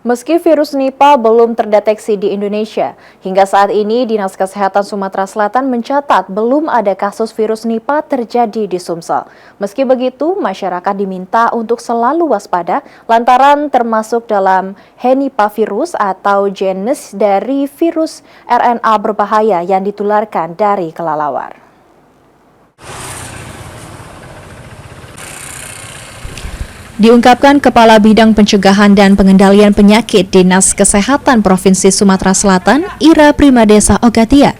Meski virus Nipah belum terdeteksi di Indonesia, hingga saat ini Dinas Kesehatan Sumatera Selatan mencatat belum ada kasus virus Nipah terjadi di Sumsel. Meski begitu, masyarakat diminta untuk selalu waspada lantaran termasuk dalam Henipavirus atau jenis dari virus RNA berbahaya yang ditularkan dari kelelawar. Diungkapkan Kepala Bidang Pencegahan dan Pengendalian Penyakit Dinas Kesehatan Provinsi Sumatera Selatan, Ira Primadesa Ogatia.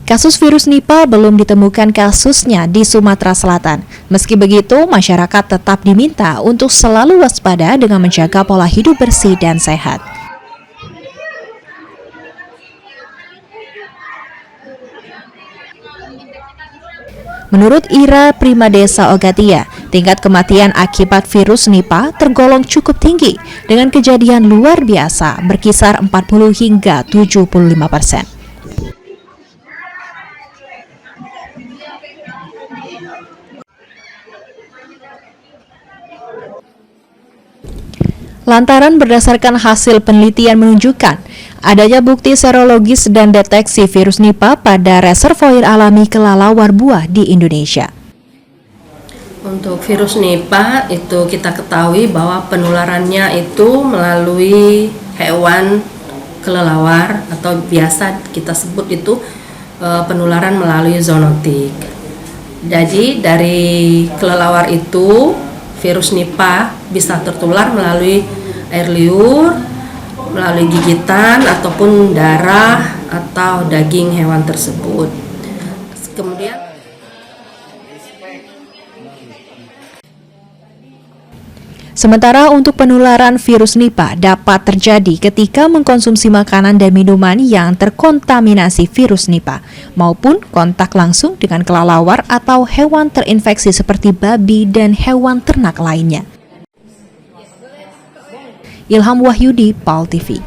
Kasus virus Nipah belum ditemukan kasusnya di Sumatera Selatan. Meski begitu, masyarakat tetap diminta untuk selalu waspada dengan menjaga pola hidup bersih dan sehat. Menurut Ira Primadesa Ogatia, tingkat kematian akibat virus Nipah tergolong cukup tinggi dengan kejadian luar biasa berkisar 40 hingga 75%. Lantaran berdasarkan hasil penelitian menunjukkan adanya bukti serologis dan deteksi virus Nipah pada reservoir alami kelelawar buah di Indonesia. Untuk virus Nipah itu kita ketahui bahwa penularannya itu melalui hewan kelelawar atau biasa kita sebut itu penularan melalui zoonotik. Jadi dari kelelawar itu virus Nipah bisa tertular melalui air liur, melalui gigitan ataupun darah atau daging hewan tersebut. Kemudian sementara untuk penularan virus Nipah dapat terjadi ketika mengkonsumsi makanan dan minuman yang terkontaminasi virus Nipah maupun kontak langsung dengan kelelawar atau hewan terinfeksi seperti babi dan hewan ternak lainnya. Ilham Wahyudi, PAL TV.